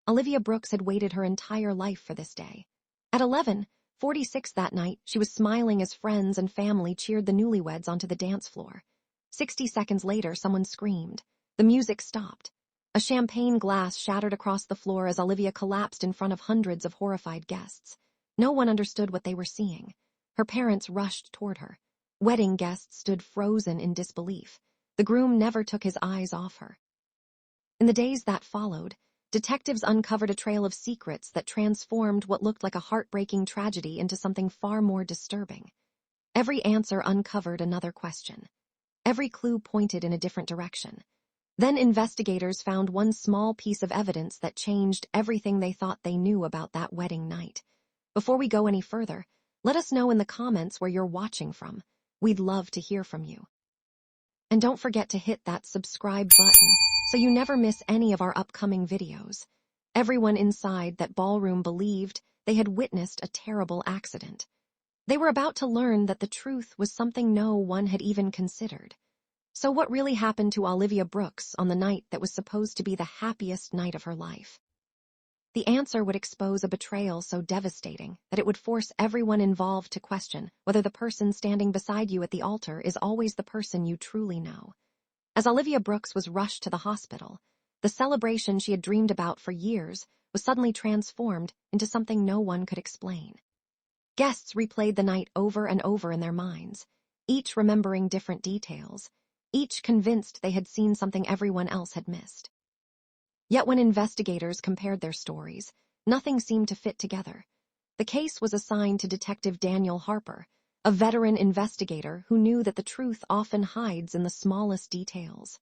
Olivia Brooks had waited her entire life for this day. At 11:46 that night, she was smiling as friends and family cheered the newlyweds onto the dance floor. 60 seconds later, someone screamed. The music stopped. A champagne glass shattered across the floor as Olivia collapsed in front of hundreds of horrified guests. No one understood what they were seeing. Her parents rushed toward her. Wedding guests stood frozen in disbelief. The groom never took his eyes off her. In the days that followed, detectives uncovered a trail of secrets that transformed what looked like a heartbreaking tragedy into something far more disturbing. Every answer uncovered another question. Every clue pointed in a different direction. Then investigators found one small piece of evidence that changed everything they thought they knew about that wedding night. Before we go any further, let us know in the comments where you're watching from. We'd love to hear from you. And don't forget to hit that subscribe button so you never miss any of our upcoming videos. Everyone inside that ballroom believed they had witnessed a terrible accident. They were about to learn that the truth was something no one had even considered. So what really happened to Olivia Brooks on the night that was supposed to be the happiest night of her life? The answer would expose a betrayal so devastating that it would force everyone involved to question whether the person standing beside you at the altar is always the person you truly know. As Olivia Brooks was rushed to the hospital, the celebration she had dreamed about for years was suddenly transformed into something no one could explain. Guests replayed the night over and over in their minds, each remembering different details, each convinced they had seen something everyone else had missed. Yet when investigators compared their stories, nothing seemed to fit together. The case was assigned to Detective Daniel Harper, a veteran investigator who knew that the truth often hides in the smallest details.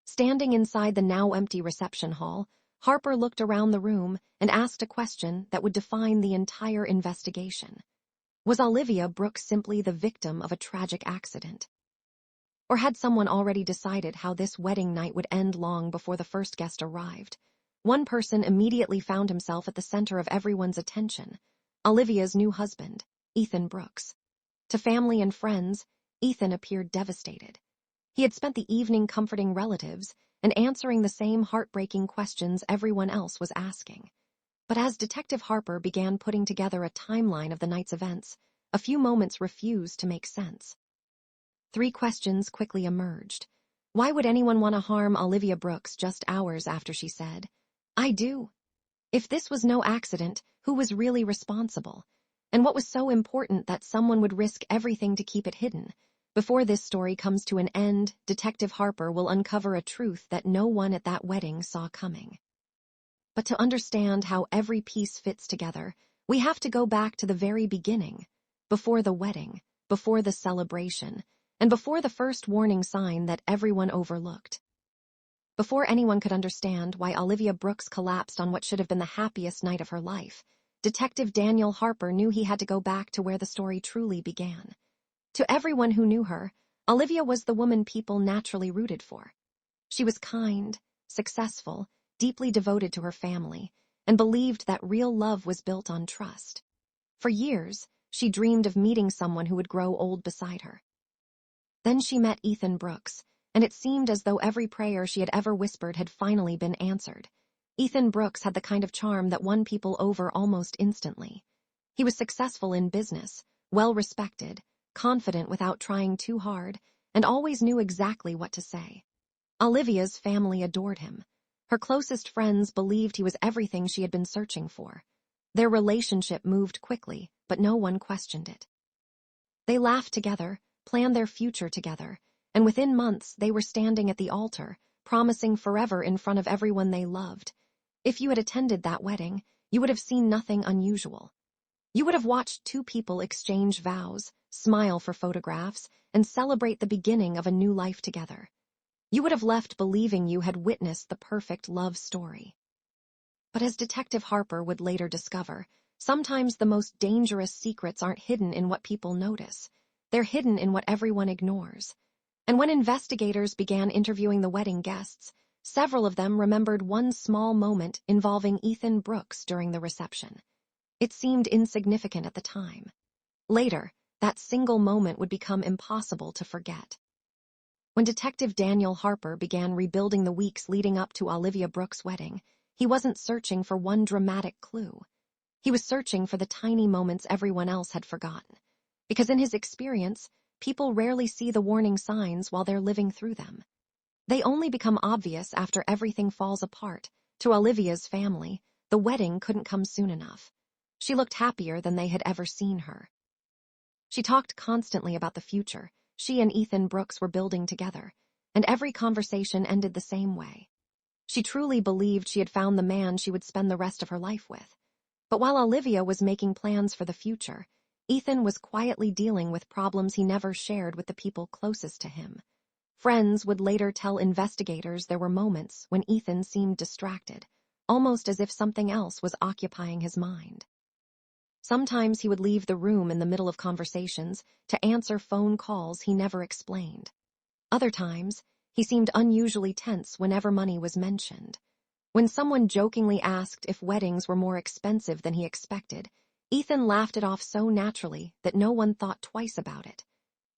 Standing inside the now-empty reception hall, Harper looked around the room and asked a question that would define the entire investigation. Was Olivia Brooks simply the victim of a tragic accident? Or had someone already decided how this wedding night would end long before the first guest arrived? One person immediately found himself at the center of everyone's attention: Olivia's new husband, Ethan Brooks. To family and friends, Ethan appeared devastated. He had spent the evening comforting relatives and answering the same heartbreaking questions everyone else was asking. But as Detective Harper began putting together a timeline of the night's events, a few moments refused to make sense. 3 questions quickly emerged. Why would anyone want to harm Olivia Brooks just hours after she said, "I do"? If this was no accident, who was really responsible? And what was so important that someone would risk everything to keep it hidden? Before this story comes to an end, Detective Harper will uncover a truth that no one at that wedding saw coming. But to understand how every piece fits together, we have to go back to the very beginning, before the wedding, before the celebration, and before the first warning sign that everyone overlooked. Before anyone could understand why Olivia Brooks collapsed on what should have been the happiest night of her life, Detective Daniel Harper knew he had to go back to where the story truly began. To everyone who knew her, Olivia was the woman people naturally rooted for. She was kind, successful, deeply devoted to her family, and believed that real love was built on trust. For years, she dreamed of meeting someone who would grow old beside her. Then she met Ethan Brooks, and it seemed as though every prayer she had ever whispered had finally been answered. Ethan Brooks had the kind of charm that won people over almost instantly. He was successful in business, well-respected, confident without trying too hard, and always knew exactly what to say. Olivia's family adored him. Her closest friends believed he was everything she had been searching for. Their relationship moved quickly, but no one questioned it. They laughed together, planned their future together, and within months they were standing at the altar, promising forever in front of everyone they loved. If you had attended that wedding, you would have seen nothing unusual. You would have watched 2 people exchange vows, smile for photographs, and celebrate the beginning of a new life together. You would have left believing you had witnessed the perfect love story. But as Detective Harper would later discover, sometimes the most dangerous secrets aren't hidden in what people notice. They're hidden in what everyone ignores. And when investigators began interviewing the wedding guests, several of them remembered one small moment involving Ethan Brooks during the reception. It seemed insignificant at the time. Later, that single moment would become impossible to forget. When Detective Daniel Harper began rebuilding the weeks leading up to Olivia Brooks' wedding, he wasn't searching for one dramatic clue. He was searching for the tiny moments everyone else had forgotten. Because in his experience, people rarely see the warning signs while they're living through them. They only become obvious after everything falls apart. To Olivia's family, the wedding couldn't come soon enough. She looked happier than they had ever seen her. She talked constantly about the future she and Ethan Brooks were building together, and every conversation ended the same way. She truly believed she had found the man she would spend the rest of her life with. But while Olivia was making plans for the future, Ethan was quietly dealing with problems he never shared with the people closest to him. Friends would later tell investigators there were moments when Ethan seemed distracted, almost as if something else was occupying his mind. Sometimes he would leave the room in the middle of conversations to answer phone calls he never explained. Other times, he seemed unusually tense whenever money was mentioned. When someone jokingly asked if weddings were more expensive than he expected, Ethan laughed it off so naturally that no one thought twice about it.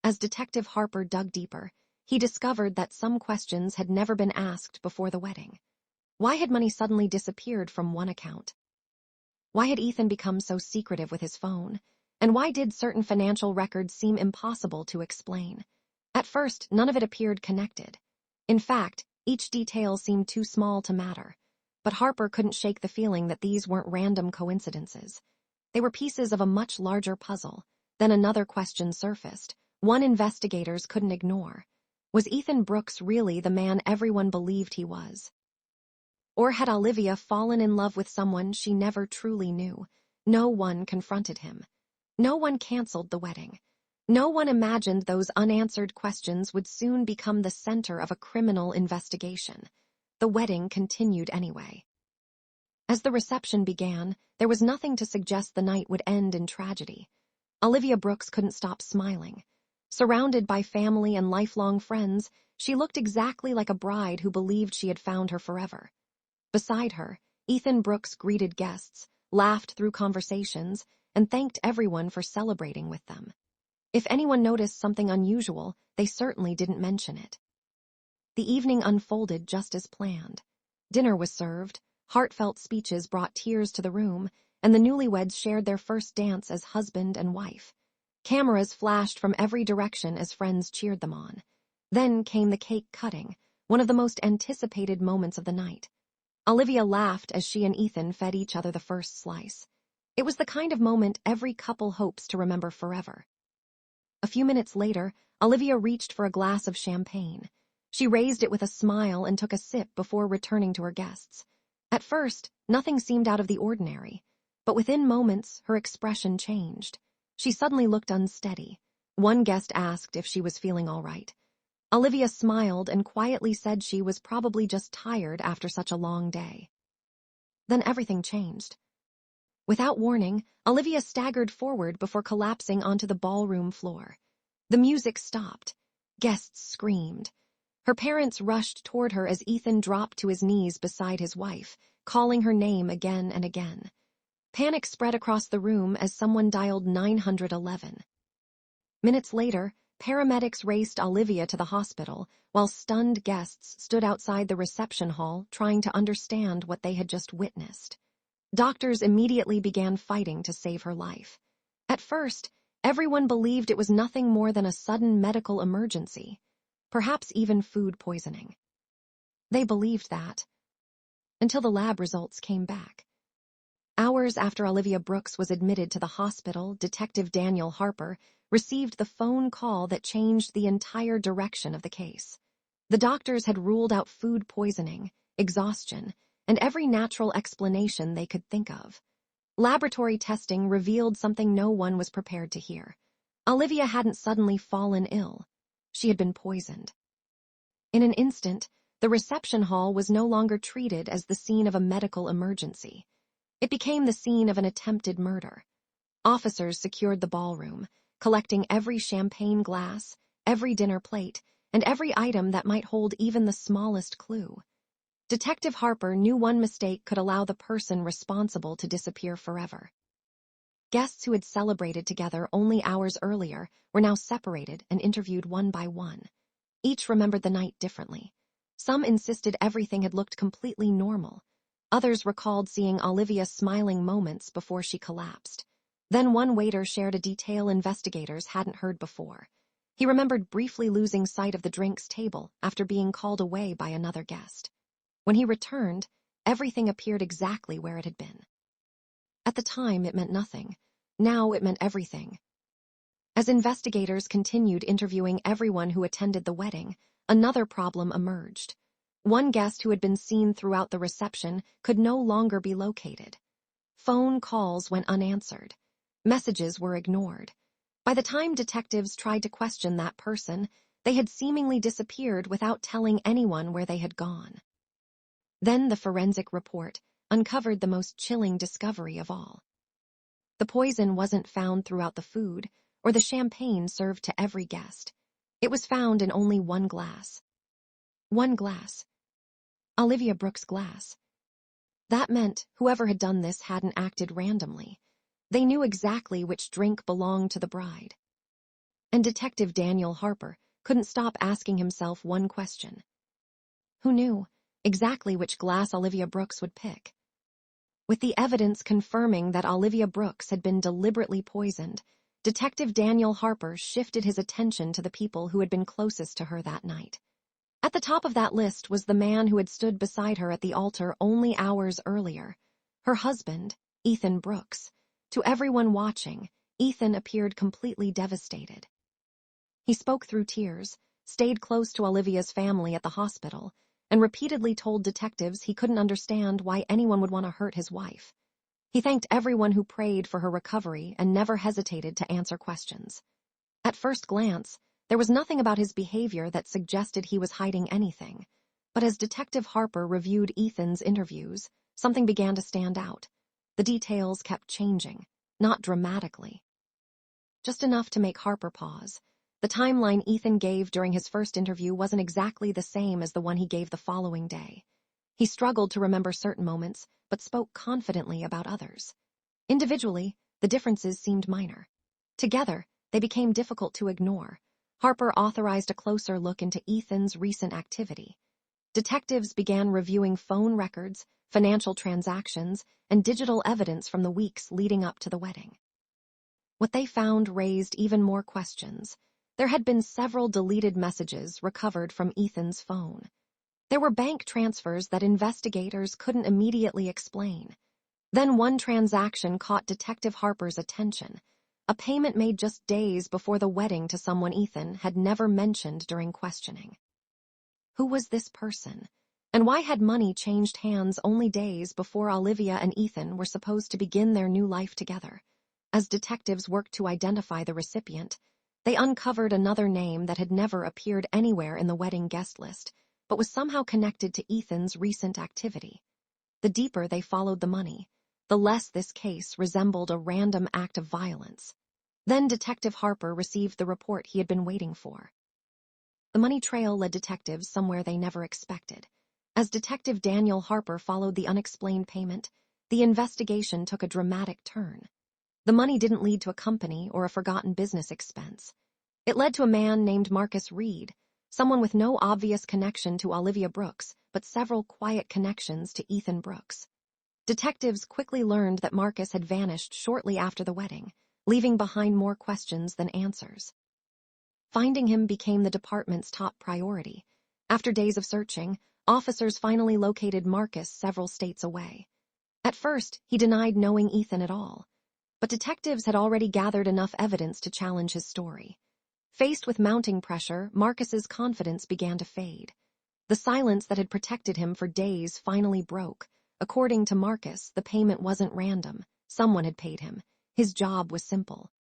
As Detective Harper dug deeper, he discovered that some questions had never been asked before the wedding. Why had money suddenly disappeared from one account? Why had Ethan become so secretive with his phone? And why did certain financial records seem impossible to explain? At first, none of it appeared connected. In fact, each detail seemed too small to matter. But Harper couldn't shake the feeling that these weren't random coincidences. They were pieces of a much larger puzzle. Then another question surfaced, one investigators couldn't ignore. Was Ethan Brooks really the man everyone believed he was? Or had Olivia fallen in love with someone she never truly knew? No one confronted him. No one canceled the wedding. No one imagined those unanswered questions would soon become the center of a criminal investigation. The wedding continued anyway. As the reception began, there was nothing to suggest the night would end in tragedy. Olivia Brooks couldn't stop smiling. Surrounded by family and lifelong friends, she looked exactly like a bride who believed she had found her forever. Beside her, Ethan Brooks greeted guests, laughed through conversations, and thanked everyone for celebrating with them. If anyone noticed something unusual, they certainly didn't mention it. The evening unfolded just as planned. Dinner was served, heartfelt speeches brought tears to the room, and the newlyweds shared their first dance as husband and wife. Cameras flashed from every direction as friends cheered them on. Then came the cake cutting, one of the most anticipated moments of the night. Olivia laughed as she and Ethan fed each other the first slice. It was the kind of moment every couple hopes to remember forever. A few minutes later, Olivia reached for a glass of champagne. She raised it with a smile and took a sip before returning to her guests. At first, nothing seemed out of the ordinary, but within moments, her expression changed. She suddenly looked unsteady. One guest asked if she was feeling all right. Olivia smiled and quietly said she was probably just tired after such a long day. Then everything changed. Without warning, Olivia staggered forward before collapsing onto the ballroom floor. The music stopped. Guests screamed. Her parents rushed toward her as Ethan dropped to his knees beside his wife, calling her name again and again. Panic spread across the room as someone dialed 911. Minutes later, paramedics raced Olivia to the hospital, while stunned guests stood outside the reception hall trying to understand what they had just witnessed. Doctors immediately began fighting to save her life. At first, everyone believed it was nothing more than a sudden medical emergency, perhaps even food poisoning. They believed that, until the lab results came back. Hours after Olivia Brooks was admitted to the hospital, Detective Daniel Harper received the phone call that changed the entire direction of the case. The doctors had ruled out food poisoning, exhaustion, and every natural explanation they could think of. Laboratory testing revealed something no one was prepared to hear. Olivia hadn't suddenly fallen ill. She had been poisoned. In an instant, the reception hall was no longer treated as the scene of a medical emergency. It became the scene of an attempted murder. Officers secured the ballroom, collecting every champagne glass, every dinner plate, and every item that might hold even the smallest clue. Detective Harper knew one mistake could allow the person responsible to disappear forever. Guests who had celebrated together only hours earlier were now separated and interviewed one by one. Each remembered the night differently. Some insisted everything had looked completely normal. Others recalled seeing Olivia smiling moments before she collapsed. Then one waiter shared a detail investigators hadn't heard before. He remembered briefly losing sight of the drinks table after being called away by another guest. When he returned, everything appeared exactly where it had been. At the time, it meant nothing. Now it meant everything. As investigators continued interviewing everyone who attended the wedding, another problem emerged. One guest who had been seen throughout the reception could no longer be located. Phone calls went unanswered. Messages were ignored. By the time detectives tried to question that person, they had seemingly disappeared without telling anyone where they had gone. Then the forensic report uncovered the most chilling discovery of all. The poison wasn't found throughout the food or the champagne served to every guest. It was found in only one glass. One glass. Olivia Brooks' glass. That meant whoever had done this hadn't acted randomly. They knew exactly which drink belonged to the bride. And Detective Daniel Harper couldn't stop asking himself one question. Who knew exactly which glass Olivia Brooks would pick? With the evidence confirming that Olivia Brooks had been deliberately poisoned, Detective Daniel Harper shifted his attention to the people who had been closest to her that night. At the top of that list was the man who had stood beside her at the altar only hours earlier, her husband, Ethan Brooks. To everyone watching, Ethan appeared completely devastated. He spoke through tears, stayed close to Olivia's family at the hospital, and repeatedly told detectives he couldn't understand why anyone would want to hurt his wife. He thanked everyone who prayed for her recovery and never hesitated to answer questions. At first glance, there was nothing about his behavior that suggested he was hiding anything. But as Detective Harper reviewed Ethan's interviews, something began to stand out. The details kept changing, not dramatically. Just enough to make Harper pause. The timeline Ethan gave during his first interview wasn't exactly the same as the one he gave the following day. He struggled to remember certain moments, but spoke confidently about others. Individually, the differences seemed minor. Together, they became difficult to ignore. Harper authorized a closer look into Ethan's recent activity. Detectives began reviewing phone records, financial transactions, and digital evidence from the weeks leading up to the wedding. What they found raised even more questions. There had been several deleted messages recovered from Ethan's phone. There were bank transfers that investigators couldn't immediately explain. Then one transaction caught Detective Harper's attention, a payment made just days before the wedding to someone Ethan had never mentioned during questioning. Who was this person? And why had money changed hands only days before Olivia and Ethan were supposed to begin their new life together? As detectives worked to identify the recipient, they uncovered another name that had never appeared anywhere in the wedding guest list, but was somehow connected to Ethan's recent activity. The deeper they followed the money, the less this case resembled a random act of violence. Then Detective Harper received the report he had been waiting for. The money trail led detectives somewhere they never expected. As Detective Daniel Harper followed the unexplained payment, the investigation took a dramatic turn. The money didn't lead to a company or a forgotten business expense. It led to a man named Marcus Reed, someone with no obvious connection to Olivia Brooks, but several quiet connections to Ethan Brooks. Detectives quickly learned that Marcus had vanished shortly after the wedding, leaving behind more questions than answers. Finding him became the department's top priority. After days of searching, officers finally located Marcus several states away. At first, he denied knowing Ethan at all, but detectives had already gathered enough evidence to challenge his story. Faced with mounting pressure, Marcus's confidence began to fade. The silence that had protected him for days finally broke. According to Marcus, the payment wasn't random. Someone had paid him. His job was simple.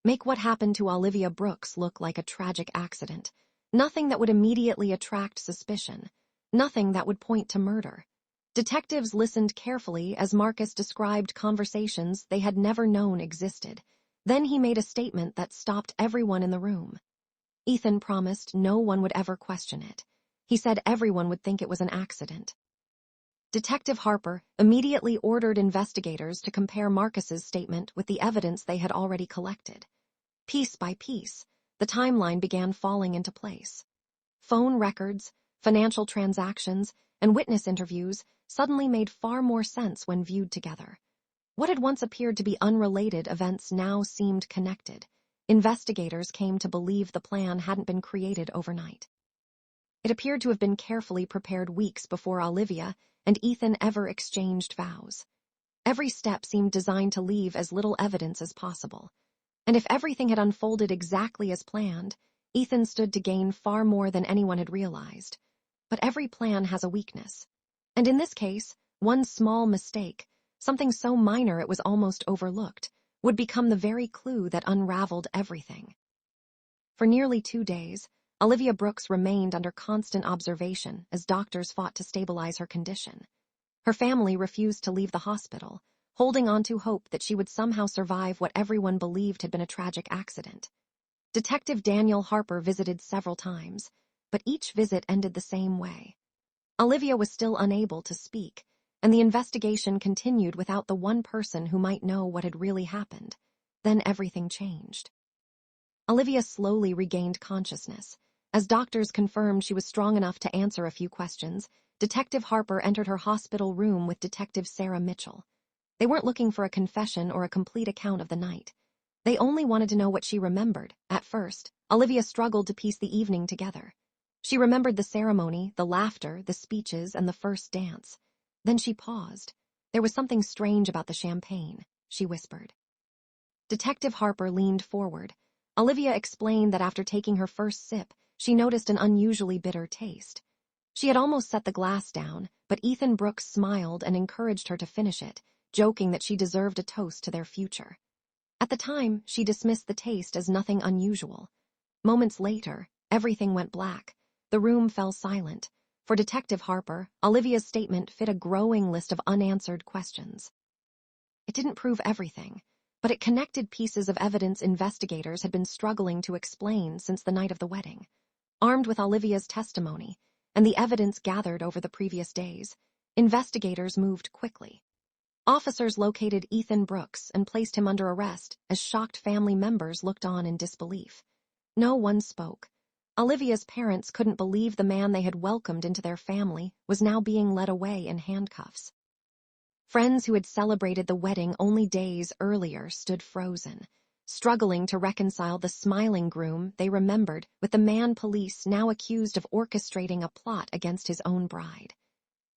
Make what happened to Olivia Brooks look like a tragic accident. Nothing that would immediately attract suspicion. Nothing that would point to murder. Detectives listened carefully as Marcus described conversations they had never known existed. Then he made a statement that stopped everyone in the room. Ethan promised no one would ever question it. He said everyone would think it was an accident. Detective Harper immediately ordered investigators to compare Marcus's statement with the evidence they had already collected. Piece by piece, the timeline began falling into place. Phone records, financial transactions, and witness interviews suddenly made far more sense when viewed together. What had once appeared to be unrelated events now seemed connected. Investigators came to believe the plan hadn't been created overnight. It appeared to have been carefully prepared weeks before Olivia and Ethan ever exchanged vows. Every step seemed designed to leave as little evidence as possible. And if everything had unfolded exactly as planned, Ethan stood to gain far more than anyone had realized. But every plan has a weakness. And in this case, one small mistake, something so minor it was almost overlooked, would become the very clue that unraveled everything. For nearly 2 days, Olivia Brooks remained under constant observation as doctors fought to stabilize her condition. Her family refused to leave the hospital, holding on to hope that she would somehow survive what everyone believed had been a tragic accident. Detective Daniel Harper visited several times, but each visit ended the same way. Olivia was still unable to speak, and the investigation continued without the one person who might know what had really happened. Then everything changed. Olivia slowly regained consciousness. As doctors confirmed she was strong enough to answer a few questions, Detective Harper entered her hospital room with Detective Sarah Mitchell. They weren't looking for a confession or a complete account of the night. They only wanted to know what she remembered. At first, Olivia struggled to piece the evening together. She remembered the ceremony, the laughter, the speeches, and the first dance. Then she paused. There was something strange about the champagne, she whispered. Detective Harper leaned forward. Olivia explained that after taking her first sip, she noticed an unusually bitter taste. She had almost set the glass down, but Ethan Brooks smiled and encouraged her to finish it, joking that she deserved a toast to their future. At the time, she dismissed the taste as nothing unusual. Moments later, everything went black. The room fell silent. For Detective Harper, Olivia's statement fit a growing list of unanswered questions. It didn't prove everything, but it connected pieces of evidence investigators had been struggling to explain since the night of the wedding. Armed with Olivia's testimony and the evidence gathered over the previous days, investigators moved quickly. Officers located Ethan Brooks and placed him under arrest as shocked family members looked on in disbelief. No one spoke. Olivia's parents couldn't believe the man they had welcomed into their family was now being led away in handcuffs. Friends who had celebrated the wedding only days earlier stood frozen, struggling to reconcile the smiling groom they remembered with the man police now accused of orchestrating a plot against his own bride.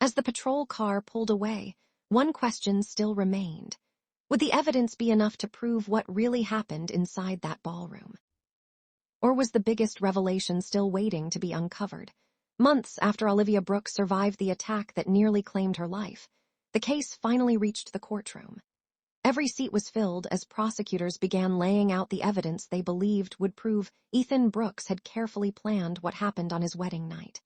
As the patrol car pulled away, one question still remained. Would the evidence be enough to prove what really happened inside that ballroom? Or was the biggest revelation still waiting to be uncovered? Months after Olivia Brooks survived the attack that nearly claimed her life, the case finally reached the courtroom. Every seat was filled as prosecutors began laying out the evidence they believed would prove Ethan Brooks had carefully planned what happened on his wedding night.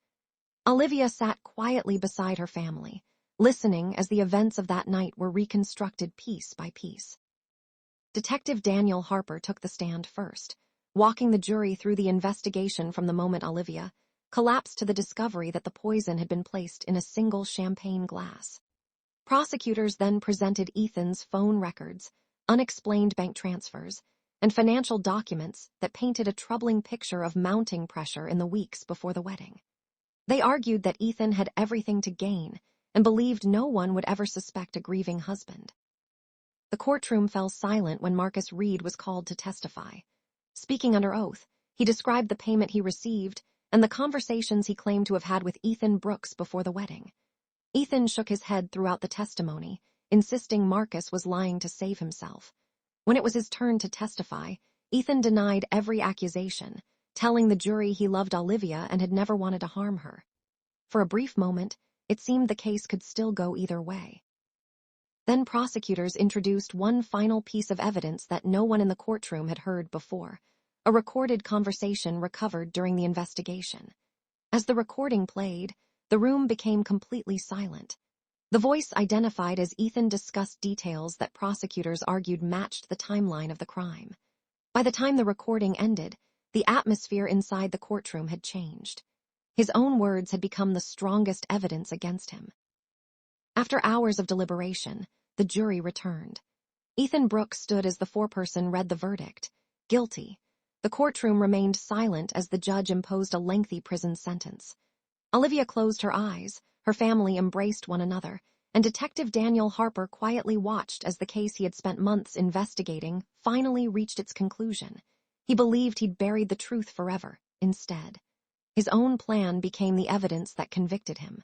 Olivia sat quietly beside her family, listening as the events of that night were reconstructed piece by piece. Detective Daniel Harper took the stand first, walking the jury through the investigation from the moment Olivia collapsed to the discovery that the poison had been placed in a single champagne glass. Prosecutors then presented Ethan's phone records, unexplained bank transfers, and financial documents that painted a troubling picture of mounting pressure in the weeks before the wedding. They argued that Ethan had everything to gain and believed no one would ever suspect a grieving husband. The courtroom fell silent when Marcus Reed was called to testify. Speaking under oath, he described the payment he received and the conversations he claimed to have had with Ethan Brooks before the wedding. Ethan shook his head throughout the testimony, insisting Marcus was lying to save himself. When it was his turn to testify, Ethan denied every accusation, telling the jury he loved Olivia and had never wanted to harm her. For a brief moment, it seemed the case could still go either way. Then prosecutors introduced one final piece of evidence that no one in the courtroom had heard before, a recorded conversation recovered during the investigation. As the recording played, the room became completely silent. The voice identified as Ethan discussed details that prosecutors argued matched the timeline of the crime. By the time the recording ended, the atmosphere inside the courtroom had changed. His own words had become the strongest evidence against him. After hours of deliberation, the jury returned. Ethan Brooks stood as the foreperson read the verdict, guilty. The courtroom remained silent as the judge imposed a lengthy prison sentence. Olivia closed her eyes, Her family embraced one another, and Detective Daniel Harper quietly watched as the case he had spent months investigating finally reached its conclusion. He believed he'd buried the truth forever. Instead, his own plan became the evidence that convicted him.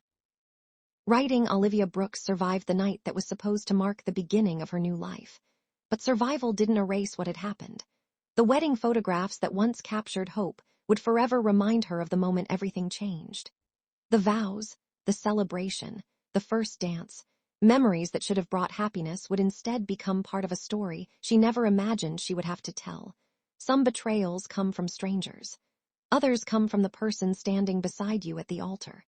Writing Olivia Brooks survived the night that was supposed to mark the beginning of her new life. But survival didn't erase what had happened. The wedding photographs that once captured hope would forever remind her of the moment everything changed. The vows, the celebration, the first dance, memories that should have brought happiness would instead become part of a story she never imagined she would have to tell. Some betrayals come from strangers. Others come from the person standing beside you at the altar.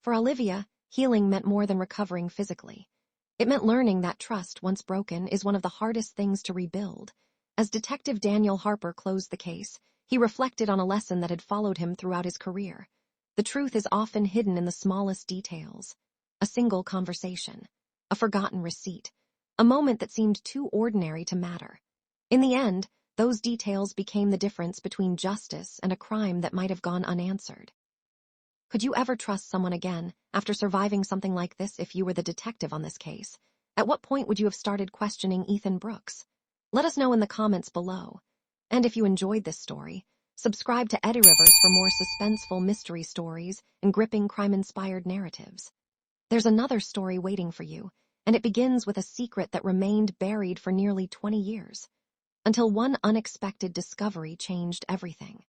For Olivia, healing meant more than recovering physically. It meant learning that trust, once broken, is one of the hardest things to rebuild. As Detective Daniel Harper closed the case, he reflected on a lesson that had followed him throughout his career. The truth is often hidden in the smallest details. A single conversation, a forgotten receipt, a moment that seemed too ordinary to matter. In the end, those details became the difference between justice and a crime that might have gone unanswered. Could you ever trust someone again after surviving something like this if you were the detective on this case? At what point would you have started questioning Ethan Brooks? Let us know in the comments below. And if you enjoyed this story, subscribe to Eddyriverse for more suspenseful mystery stories and gripping crime-inspired narratives. There's another story waiting for you, and it begins with a secret that remained buried for nearly 20 years, until one unexpected discovery changed everything.